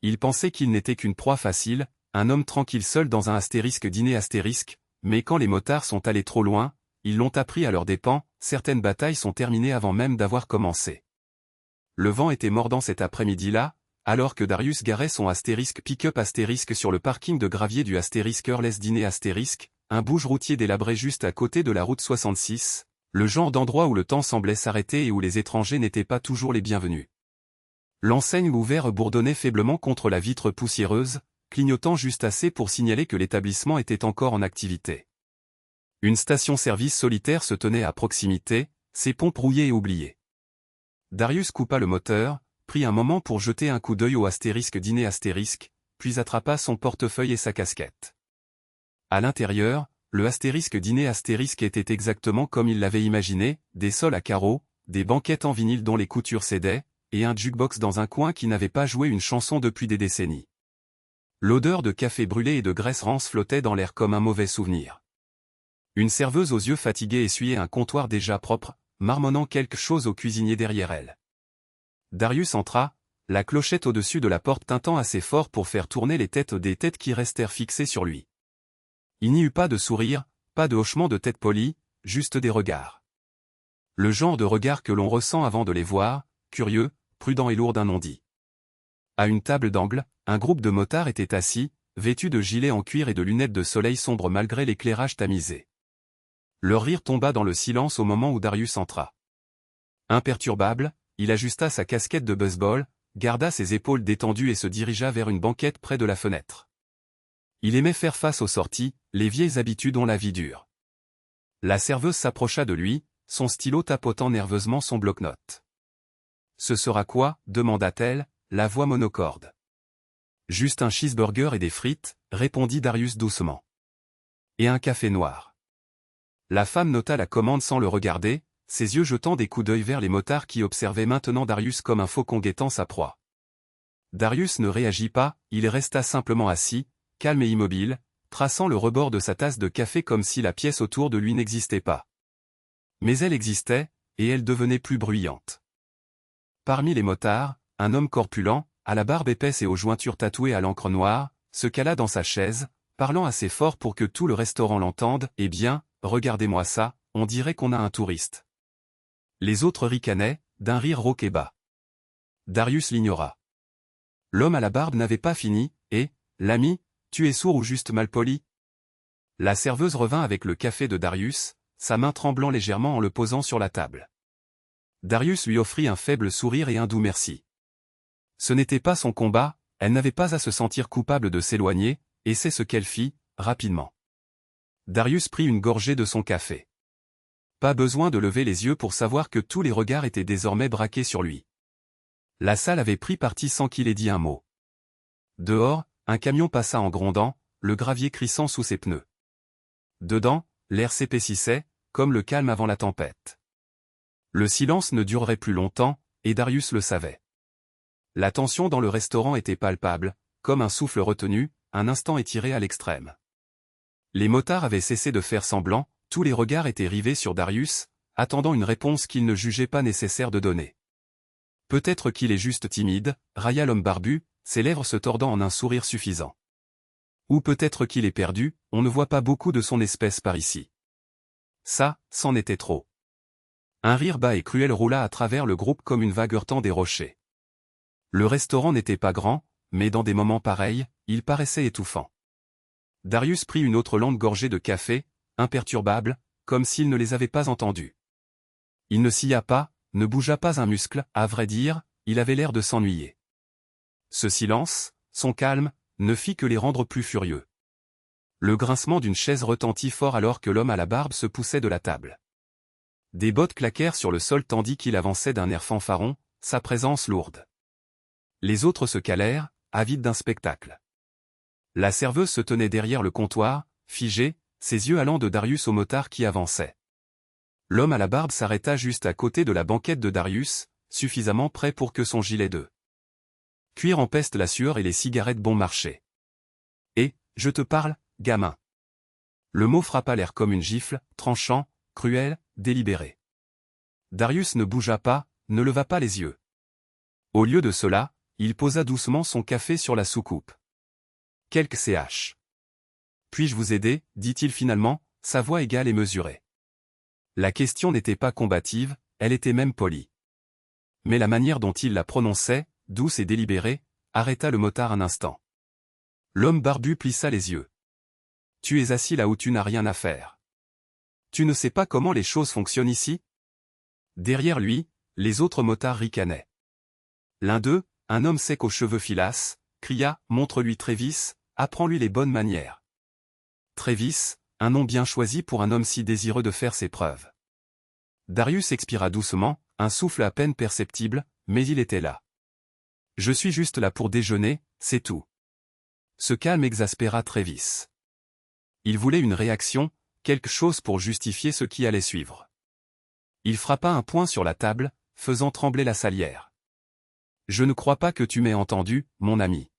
Il pensait qu'il n'était qu'une proie facile, un homme tranquille seul dans un dîner mais quand les motards sont allés trop loin, ils l'ont appris à leurs dépens, certaines batailles sont terminées avant même d'avoir commencé. Le vent était mordant cet après-midi-là, alors que Darius garait son pick-up sur le parking de gravier du Earl's Dîner un bouge routier délabré juste à côté de la route 66, le genre d'endroit où le temps semblait s'arrêter et où les étrangers n'étaient pas toujours les bienvenus. L'enseigne ouverte bourdonnait faiblement contre la vitre poussiéreuse, clignotant juste assez pour signaler que l'établissement était encore en activité. Une station-service solitaire se tenait à proximité, ses pompes rouillées et oubliées. Darius coupa le moteur, prit un moment pour jeter un coup d'œil au Dîner puis attrapa son portefeuille et sa casquette. À l'intérieur, le Dîner était exactement comme il l'avait imaginé, des sols à carreaux, des banquettes en vinyle dont les coutures cédaient, et un jukebox dans un coin qui n'avait pas joué une chanson depuis des décennies. L'odeur de café brûlé et de graisse rance flottait dans l'air comme un mauvais souvenir. Une serveuse aux yeux fatigués essuyait un comptoir déjà propre, marmonnant quelque chose au cuisinier derrière elle. Darius entra, la clochette au-dessus de la porte tintant assez fort pour faire tourner les têtes des têtes qui restèrent fixées sur lui. Il n'y eut pas de sourire, pas de hochement de tête poli, juste des regards. Le genre de regard que l'on ressent avant de les voir, curieux, prudent et lourd d'un non-dit. À une table d'angle, un groupe de motards était assis, vêtus de gilets en cuir et de lunettes de soleil sombre malgré l'éclairage tamisé. Leur rire tomba dans le silence au moment où Darius entra. Imperturbable, il ajusta sa casquette de baseball, garda ses épaules détendues et se dirigea vers une banquette près de la fenêtre. Il aimait faire face aux sorties, les vieilles habitudes ont la vie dure. La serveuse s'approcha de lui, son stylo tapotant nerveusement son bloc-notes. « Ce sera quoi » demanda-t-elle, la voix monocorde. « Juste un cheeseburger et des frites » répondit Darius doucement. « Et un café noir. » La femme nota la commande sans le regarder, ses yeux jetant des coups d'œil vers les motards qui observaient maintenant Darius comme un faucon guettant sa proie. Darius ne réagit pas, il resta simplement assis, calme et immobile, traçant le rebord de sa tasse de café comme si la pièce autour de lui n'existait pas. Mais elle existait, et elle devenait plus bruyante. Parmi les motards, un homme corpulent, à la barbe épaisse et aux jointures tatouées à l'encre noire, se cala dans sa chaise, parlant assez fort pour que tout le restaurant l'entende. « Eh bien, regardez-moi ça, on dirait qu'on a un touriste. » Les autres ricanaient, d'un rire rauque et bas. Darius l'ignora. L'homme à la barbe n'avait pas fini, et, l'ami, tu es sourd ou juste malpoli ? La serveuse revint avec le café de Darius, sa main tremblant légèrement en le posant sur la table. Darius lui offrit un faible sourire et un doux merci. Ce n'était pas son combat, elle n'avait pas à se sentir coupable de s'éloigner, et c'est ce qu'elle fit, rapidement. Darius prit une gorgée de son café. Pas besoin de lever les yeux pour savoir que tous les regards étaient désormais braqués sur lui. La salle avait pris parti sans qu'il ait dit un mot. Dehors, un camion passa en grondant, le gravier crissant sous ses pneus. Dedans, l'air s'épaississait, comme le calme avant la tempête. Le silence ne durerait plus longtemps, et Darius le savait. La tension dans le restaurant était palpable, comme un souffle retenu, un instant étiré à l'extrême. Les motards avaient cessé de faire semblant, tous les regards étaient rivés sur Darius, attendant une réponse qu'ils ne jugeaient pas nécessaire de donner. Peut-être qu'il est juste timide, railla l'homme barbu, ses lèvres se tordant en un sourire suffisant. Ou peut-être qu'il est perdu, on ne voit pas beaucoup de son espèce par ici. Ça, c'en était trop. Un rire bas et cruel roula à travers le groupe comme une vague heurtant des rochers. Le restaurant n'était pas grand, mais dans des moments pareils, il paraissait étouffant. Darius prit une autre longue gorgée de café, imperturbable, comme s'il ne les avait pas entendus. Il ne scia pas, ne bougea pas un muscle, à vrai dire, il avait l'air de s'ennuyer. Ce silence, son calme, ne fit que les rendre plus furieux. Le grincement d'une chaise retentit fort alors que l'homme à la barbe se poussait de la table. Des bottes claquèrent sur le sol tandis qu'il avançait d'un air fanfaron, sa présence lourde. Les autres se calèrent, avides d'un spectacle. La serveuse se tenait derrière le comptoir, figée, ses yeux allant de Darius au motard qui avançait. L'homme à la barbe s'arrêta juste à côté de la banquette de Darius, suffisamment près pour que son gilet de cuir empeste la sueur et les cigarettes bon marché. « Et, je te parle, gamin. » Le mot frappa l'air comme une gifle, tranchant, cruel, délibéré. Darius ne bougea pas, ne leva pas les yeux. Au lieu de cela, il posa doucement son café sur la soucoupe. Quelques ch. Puis-je vous aider, dit-il finalement, sa voix égale et mesurée. La question n'était pas combative, elle était même polie. Mais la manière dont il la prononçait, douce et délibérée, arrêta le motard un instant. L'homme barbu plissa les yeux. Tu es assis là où tu n'as rien à faire. Tu ne sais pas comment les choses fonctionnent ici? Derrière lui, les autres motards ricanaient. L'un d'eux, un homme sec aux cheveux filasses, cria « Montre-lui Travis, apprends-lui les bonnes manières. » Travis, un nom bien choisi pour un homme si désireux de faire ses preuves. Darius expira doucement, un souffle à peine perceptible, mais il était là. « Je suis juste là pour déjeuner, c'est tout. » Ce calme exaspéra Travis. Il voulait une réaction, quelque chose pour justifier ce qui allait suivre. Il frappa un poing sur la table, faisant trembler la salière. « Je ne crois pas que tu m'aies entendu, mon ami. »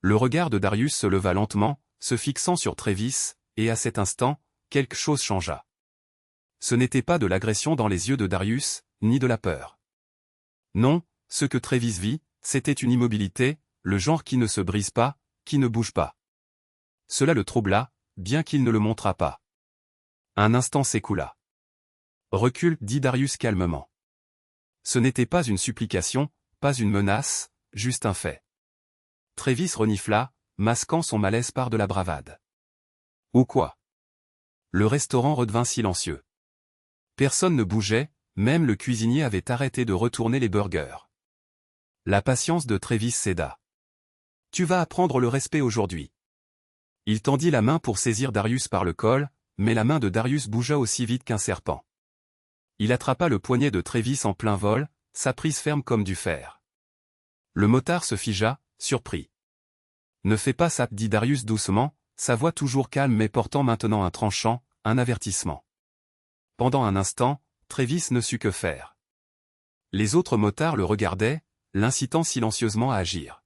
Le regard de Darius se leva lentement, se fixant sur Travis, et à cet instant, quelque chose changea. Ce n'était pas de l'agression dans les yeux de Darius, ni de la peur. Non, ce que Travis vit, c'était une immobilité, le genre qui ne se brise pas, qui ne bouge pas. Cela le troubla, bien qu'il ne le montrât pas. Un instant s'écoula. « Recule, dit Darius calmement. » Ce n'était pas une supplication, pas une menace, juste un fait. Travis renifla, masquant son malaise par de la bravade. Ou quoi? Le restaurant redevint silencieux. Personne ne bougeait, même le cuisinier avait arrêté de retourner les burgers. La patience de Travis céda. « Tu vas apprendre le respect aujourd'hui. » Il tendit la main pour saisir Darius par le col, mais la main de Darius bougea aussi vite qu'un serpent. Il attrapa le poignet de Travis en plein vol, sa prise ferme comme du fer. Le motard se figea, surpris. « Ne fais pas ça, dit Darius doucement, sa voix toujours calme mais portant maintenant un tranchant, un avertissement. Pendant un instant, Travis ne sut que faire. Les autres motards le regardaient, l'incitant silencieusement à agir.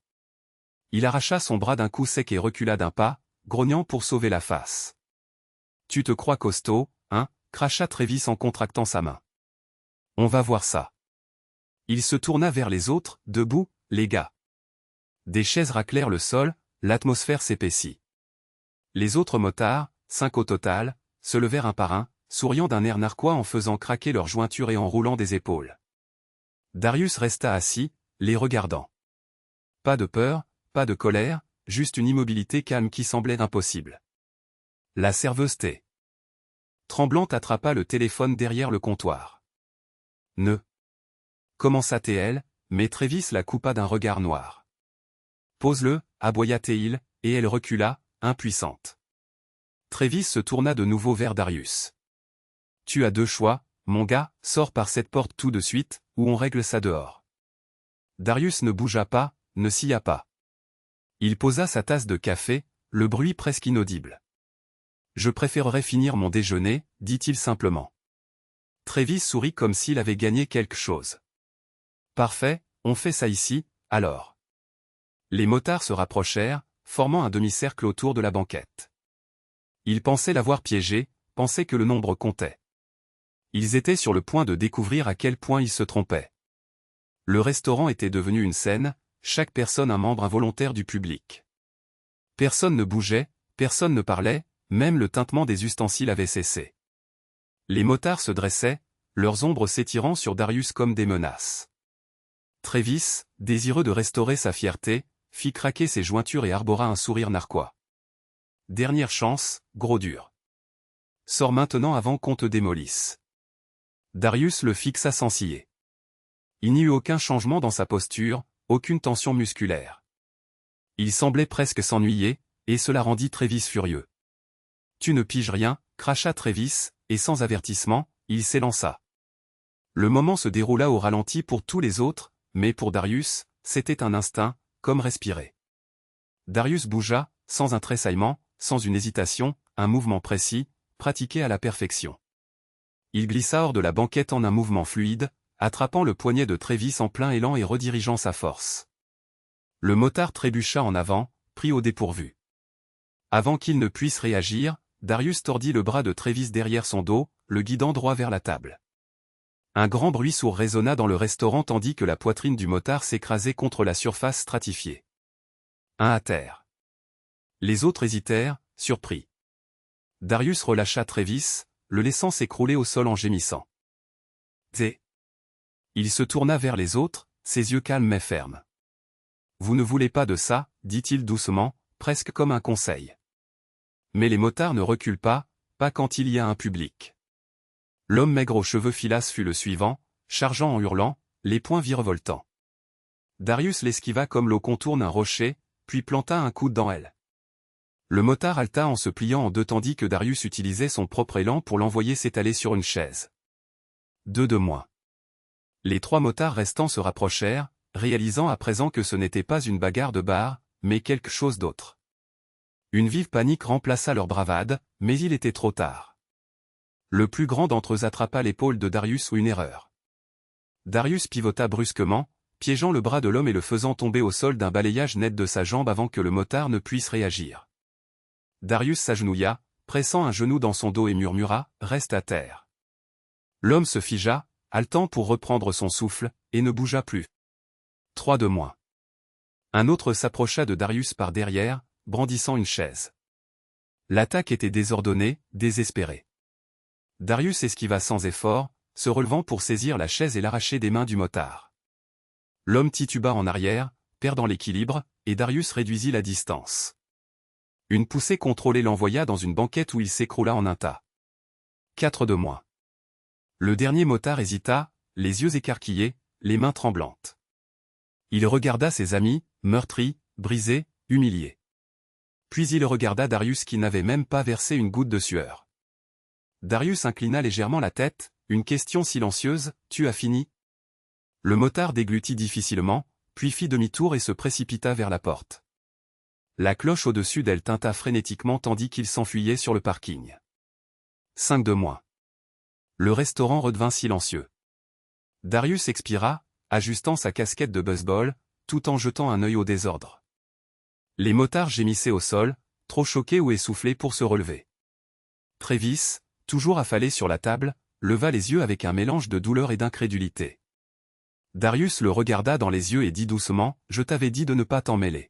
Il arracha son bras d'un coup sec et recula d'un pas, grognant pour sauver la face. « Tu te crois costaud, hein » cracha Travis en contractant sa main. « On va voir ça. » Il se tourna vers les autres, « Debout, les gars. » Des chaises raclèrent le sol, l'atmosphère s'épaissit. Les autres motards, 5 au total, se levèrent un par un, souriant d'un air narquois en faisant craquer leurs jointures et en roulant des épaules. Darius resta assis, les regardant. Pas de peur, pas de colère, juste une immobilité calme qui semblait impossible. La serveuse T. Tremblante attrapa le téléphone derrière le comptoir. « Ne. » commença-t-elle, mais Travis la coupa d'un regard noir. « Pose-le, aboya-t-il, et elle recula, impuissante. Travis se tourna de nouveau vers Darius. « Tu as deux choix, mon gars, sors par cette porte tout de suite, ou on règle ça dehors. » Darius ne bougea pas, ne sia pas. Il posa sa tasse de café, le bruit presque inaudible. « Je préférerais finir mon déjeuner, dit-il simplement. Travis sourit comme s'il avait gagné quelque chose. « Parfait, on fait ça ici, alors. » Les motards se rapprochèrent, formant un demi-cercle autour de la banquette. Ils pensaient l'avoir piégé, pensaient que le nombre comptait. Ils étaient sur le point de découvrir à quel point ils se trompaient. Le restaurant était devenu une scène, chaque personne un membre involontaire du public. Personne ne bougeait, personne ne parlait, même le tintement des ustensiles avait cessé. Les motards se dressaient, leurs ombres s'étirant sur Darius comme des menaces. Travis, désireux de restaurer sa fierté, fit craquer ses jointures et arbora un sourire narquois. « Dernière chance, gros dur. Sors maintenant avant qu'on te démolisse. » Darius le fixa sans ciller. Il n'y eut aucun changement dans sa posture, aucune tension musculaire. Il semblait presque s'ennuyer, et cela rendit Travis furieux. « Tu ne piges rien » cracha Travis, et sans avertissement, il s'élança. Le moment se déroula au ralenti pour tous les autres, mais pour Darius, c'était un instinct, comme respirer. Darius bougea, sans un tressaillement, sans une hésitation, un mouvement précis, pratiqué à la perfection. Il glissa hors de la banquette en un mouvement fluide, attrapant le poignet de Travis en plein élan et redirigeant sa force. Le motard trébucha en avant, pris au dépourvu. Avant qu'il ne puisse réagir, Darius tordit le bras de Travis derrière son dos, le guidant droit vers la table. Un grand bruit sourd résonna dans le restaurant tandis que la poitrine du motard s'écrasait contre la surface stratifiée. Un à terre. Les autres hésitèrent, surpris. Darius relâcha Travis, le laissant s'écrouler au sol en gémissant. Té. Il se tourna vers les autres, ses yeux calmes mais fermes. Vous ne voulez pas de ça, dit-il doucement, presque comme un conseil. Mais les motards ne reculent pas quand il y a un public. L'homme maigre aux cheveux filasses fut le suivant, chargeant en hurlant, les poings virevoltants. Darius l'esquiva comme l'eau contourne un rocher, puis planta un coude dans elle. Le motard halta en se pliant en deux tandis que Darius utilisait son propre élan pour l'envoyer s'étaler sur une chaise. 2 de moins. Les 3 motards restants se rapprochèrent, réalisant à présent que ce n'était pas une bagarre de bar, mais quelque chose d'autre. Une vive panique remplaça leur bravade, mais il était trop tard. Le plus grand d'entre eux attrapa l'épaule de Darius ou une erreur. Darius pivota brusquement, piégeant le bras de l'homme et le faisant tomber au sol d'un balayage net de sa jambe avant que le motard ne puisse réagir. Darius s'agenouilla, pressant un genou dans son dos et murmura « Reste à terre ». L'homme se figea, haletant pour reprendre son souffle, et ne bougea plus. 3 de moins. Un autre s'approcha de Darius par derrière, brandissant une chaise. L'attaque était désordonnée, désespérée. Darius esquiva sans effort, se relevant pour saisir la chaise et l'arracher des mains du motard. L'homme tituba en arrière, perdant l'équilibre, et Darius réduisit la distance. Une poussée contrôlée l'envoya dans une banquette où il s'écroula en un tas. 4 de moins. Le dernier motard hésita, les yeux écarquillés, les mains tremblantes. Il regarda ses amis, meurtris, brisés, humiliés. Puis il regarda Darius qui n'avait même pas versé une goutte de sueur. Darius inclina légèrement la tête, une question silencieuse, « Tu as fini ?» Le motard déglutit difficilement, puis fit demi-tour et se précipita vers la porte. La cloche au-dessus d'elle tinta frénétiquement tandis qu'il s'enfuyait sur le parking. 5 de moins. Le restaurant redevint silencieux. Darius expira, ajustant sa casquette de baseball, tout en jetant un œil au désordre. Les motards gémissaient au sol, trop choqués ou essoufflés pour se relever. Travis, toujours affalé sur la table, leva les yeux avec un mélange de douleur et d'incrédulité. Darius le regarda dans les yeux et dit doucement « Je t'avais dit de ne pas t'en mêler ».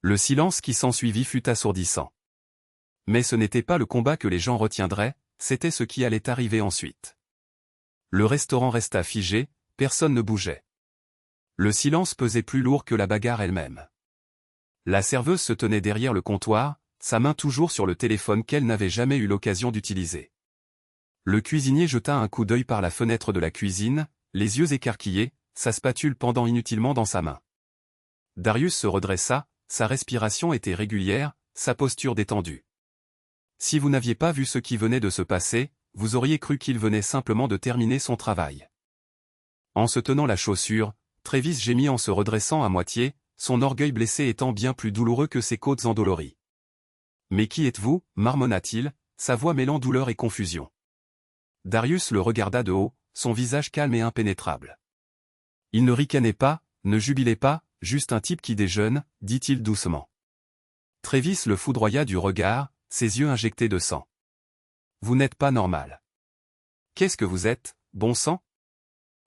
Le silence qui s'ensuivit fut assourdissant. Mais ce n'était pas le combat que les gens retiendraient, c'était ce qui allait arriver ensuite. Le restaurant resta figé, personne ne bougeait. Le silence pesait plus lourd que la bagarre elle-même. La serveuse se tenait derrière le comptoir, sa main toujours sur le téléphone qu'elle n'avait jamais eu l'occasion d'utiliser. Le cuisinier jeta un coup d'œil par la fenêtre de la cuisine, les yeux écarquillés, sa spatule pendant inutilement dans sa main. Darius se redressa, sa respiration était régulière, sa posture détendue. Si vous n'aviez pas vu ce qui venait de se passer, vous auriez cru qu'il venait simplement de terminer son travail. En se tenant la chaussure, Travis gémit en se redressant à moitié, son orgueil blessé étant bien plus douloureux que ses côtes endolories. « Mais qui êtes-vous » marmonna-t-il, sa voix mêlant douleur et confusion. Darius le regarda de haut, son visage calme et impénétrable. Il ne ricanait pas, ne jubilait pas, juste un type qui déjeune, dit-il doucement. Travis le foudroya du regard, ses yeux injectés de sang. Vous n'êtes pas normal. Qu'est-ce que vous êtes, bon sang ?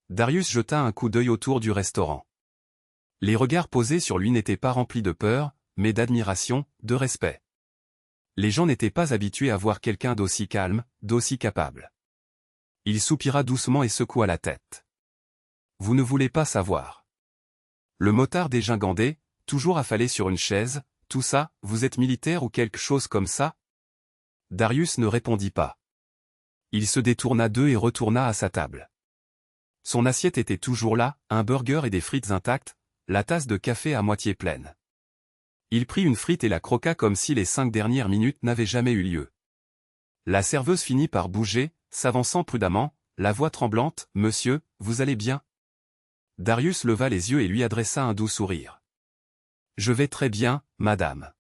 Darius jeta un coup d'œil autour du restaurant. Les regards posés sur lui n'étaient pas remplis de peur, mais d'admiration, de respect. Les gens n'étaient pas habitués à voir quelqu'un d'aussi calme, d'aussi capable. Il soupira doucement et secoua la tête. Vous ne voulez pas savoir. Le motard dégingandait, toujours affalé sur une chaise, tout ça, vous êtes militaire ou quelque chose comme ça ? Darius ne répondit pas. Il se détourna d'eux et retourna à sa table. Son assiette était toujours là, un burger et des frites intactes, la tasse de café à moitié pleine. Il prit une frite et la croqua comme si les 5 dernières minutes n'avaient jamais eu lieu. La serveuse finit par bouger, s'avançant prudemment, la voix tremblante, « Monsieur, vous allez bien ?» Darius leva les yeux et lui adressa un doux sourire. « Je vais très bien, madame. »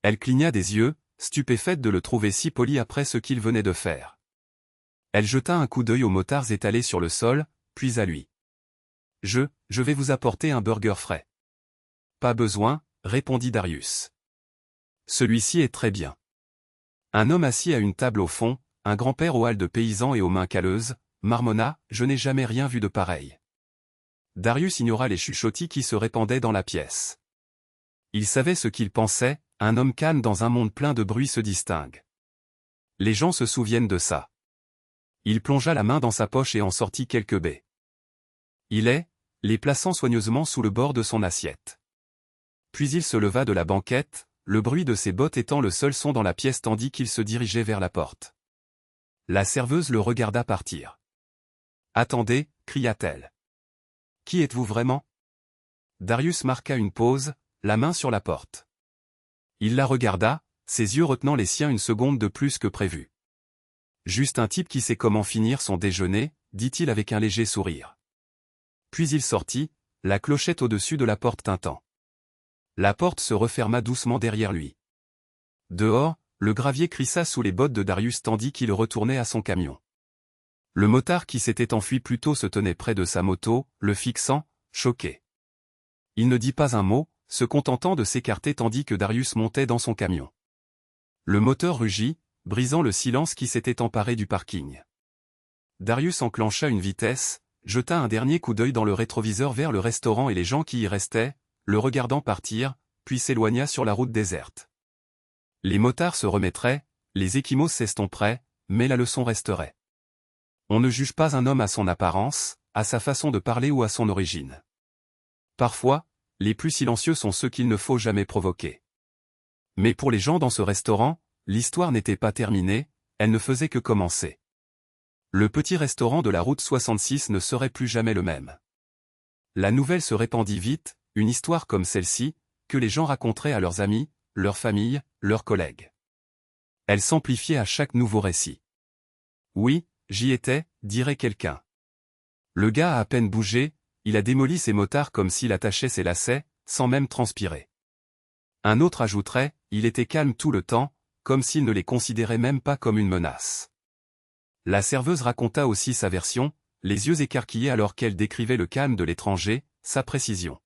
Elle cligna des yeux, stupéfaite de le trouver si poli après ce qu'il venait de faire. Elle jeta un coup d'œil aux motards étalés sur le sol, puis à lui. « Je vais vous apporter un burger frais. »« Pas besoin, » répondit Darius. « Celui-ci est très bien. » Un homme assis à une table au fond, un grand-père aux halles de paysan et aux mains calleuses, marmonna, je n'ai jamais rien vu de pareil. Darius ignora les chuchotis qui se répandaient dans la pièce. Il savait ce qu'il pensait, un homme calme dans un monde plein de bruit se distingue. Les gens se souviennent de ça. Il plongea la main dans sa poche et en sortit quelques baies. Les plaçant soigneusement sous le bord de son assiette. Puis il se leva de la banquette, le bruit de ses bottes étant le seul son dans la pièce tandis qu'il se dirigeait vers la porte. La serveuse le regarda partir. « Attendez » cria-t-elle. « Qui êtes-vous vraiment » Darius marqua une pause, la main sur la porte. Il la regarda, ses yeux retenant les siens une seconde de plus que prévu. « Juste un type qui sait comment finir son déjeuner » dit-il avec un léger sourire. Puis il sortit, la clochette au-dessus de la porte tintant. La porte se referma doucement derrière lui. Dehors, le gravier crissa sous les bottes de Darius tandis qu'il retournait à son camion. Le motard qui s'était enfui plus tôt se tenait près de sa moto, le fixant, choqué. Il ne dit pas un mot, se contentant de s'écarter tandis que Darius montait dans son camion. Le moteur rugit, brisant le silence qui s'était emparé du parking. Darius enclencha une vitesse, jeta un dernier coup d'œil dans le rétroviseur vers le restaurant et les gens qui y restaient, le regardant partir, puis s'éloigna sur la route déserte. Les motards se remettraient, les échymoses s'estomperaient, mais la leçon resterait. On ne juge pas un homme à son apparence, à sa façon de parler ou à son origine. Parfois, les plus silencieux sont ceux qu'il ne faut jamais provoquer. Mais pour les gens dans ce restaurant, l'histoire n'était pas terminée, elle ne faisait que commencer. Le petit restaurant de la route 66 ne serait plus jamais le même. La nouvelle se répandit vite, une histoire comme celle-ci, que les gens raconteraient à leurs amis, leurs familles, leurs collègues. Elle s'amplifiait à chaque nouveau récit. Oui, j'y étais, dirait quelqu'un. Le gars a à peine bougé, il a démoli ses motards comme s'il attachait ses lacets, sans même transpirer. Un autre ajouterait, il était calme tout le temps, comme s'il ne les considérait même pas comme une menace. La serveuse raconta aussi sa version, les yeux écarquillés alors qu'elle décrivait le calme de l'étranger, sa précision.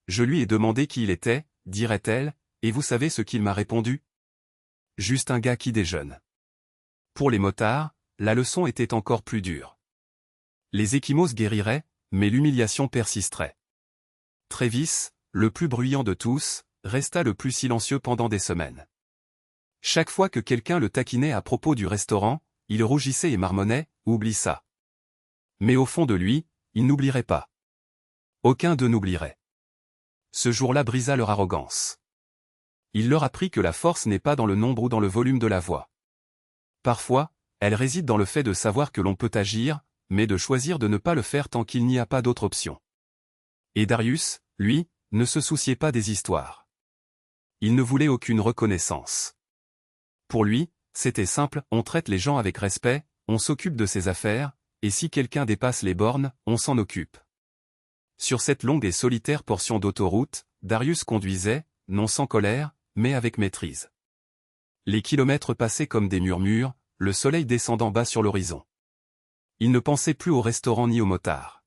Je lui ai demandé qui il était, dirait-elle, et vous savez ce qu'il m'a répondu? Juste un gars qui déjeune. Pour les motards, la leçon était encore plus dure. Les échymoses guériraient, mais l'humiliation persisterait. Travis, le plus bruyant de tous, resta le plus silencieux pendant des semaines. Chaque fois que quelqu'un le taquinait à propos du restaurant, il rougissait et marmonnait, « Oublie ça ». Mais au fond de lui, il n'oublierait pas. Aucun d'eux n'oublierait. Ce jour-là brisa leur arrogance. Il leur apprit que la force n'est pas dans le nombre ou dans le volume de la voix. Parfois, elle réside dans le fait de savoir que l'on peut agir, mais de choisir de ne pas le faire tant qu'il n'y a pas d'autre option. Et Darius, lui, ne se souciait pas des histoires. Il ne voulait aucune reconnaissance. Pour lui, c'était simple, on traite les gens avec respect, on s'occupe de ses affaires, et si quelqu'un dépasse les bornes, on s'en occupe. Sur cette longue et solitaire portion d'autoroute, Darius conduisait, non sans colère, mais avec maîtrise. Les kilomètres passaient comme des murmures, le soleil descendant bas sur l'horizon. Il ne pensait plus au restaurant ni aux motards.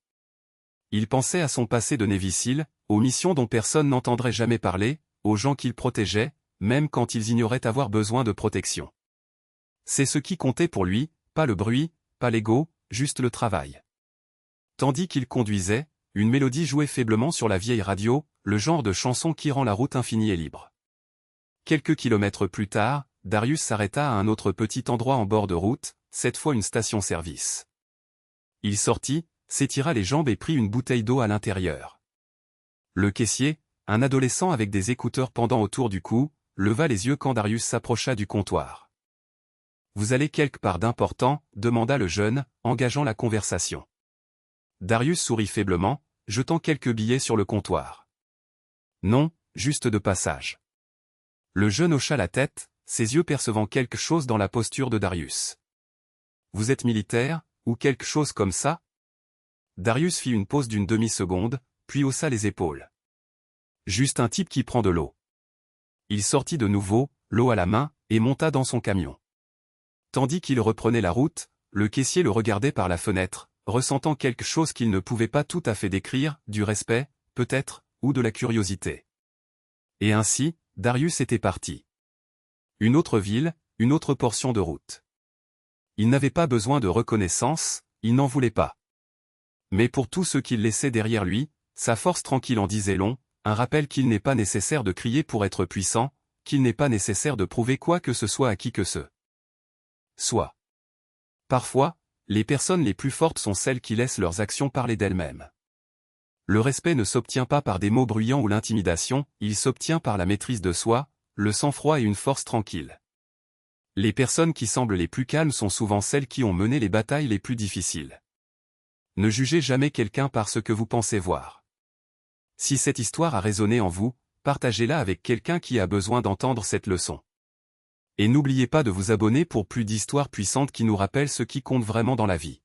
Il pensait à son passé de Nevisile, aux missions dont personne n'entendrait jamais parler, aux gens qu'il protégeait, même quand ils ignoraient avoir besoin de protection. C'est ce qui comptait pour lui, pas le bruit, pas l'ego, juste le travail. Tandis qu'il conduisait, une mélodie jouait faiblement sur la vieille radio, le genre de chanson qui rend la route infinie et libre. Quelques kilomètres plus tard, Darius s'arrêta à un autre petit endroit en bord de route, cette fois une station-service. Il sortit, s'étira les jambes et prit une bouteille d'eau à l'intérieur. Le caissier, un adolescent avec des écouteurs pendant autour du cou, leva les yeux quand Darius s'approcha du comptoir. « Vous allez quelque part d'important » demanda le jeune, engageant la conversation. Darius sourit faiblement, jetant quelques billets sur le comptoir. « Non, juste de passage. » Le jeune hocha la tête, ses yeux percevant quelque chose dans la posture de Darius. « Vous êtes militaire, ou quelque chose comme ça ?» Darius fit une pause d'une demi-seconde, puis haussa les épaules. « Juste un type qui prend de l'eau. » Il sortit de nouveau, l'eau à la main, et monta dans son camion. Tandis qu'il reprenait la route, le caissier le regardait par la fenêtre, ressentant quelque chose qu'il ne pouvait pas tout à fait décrire, du respect, peut-être, ou de la curiosité. Et ainsi, Darius était parti. Une autre ville, une autre portion de route. Il n'avait pas besoin de reconnaissance, il n'en voulait pas. Mais pour tous ceux qu'il laissait derrière lui, sa force tranquille en disait long, un rappel qu'il n'est pas nécessaire de crier pour être puissant, qu'il n'est pas nécessaire de prouver quoi que ce soit à qui que ce soit. Parfois, les personnes les plus fortes sont celles qui laissent leurs actions parler d'elles-mêmes. Le respect ne s'obtient pas par des mots bruyants ou l'intimidation, il s'obtient par la maîtrise de soi, le sang-froid et une force tranquille. Les personnes qui semblent les plus calmes sont souvent celles qui ont mené les batailles les plus difficiles. Ne jugez jamais quelqu'un par ce que vous pensez voir. Si cette histoire a résonné en vous, partagez-la avec quelqu'un qui a besoin d'entendre cette leçon. Et n'oubliez pas de vous abonner pour plus d'histoires puissantes qui nous rappellent ce qui compte vraiment dans la vie.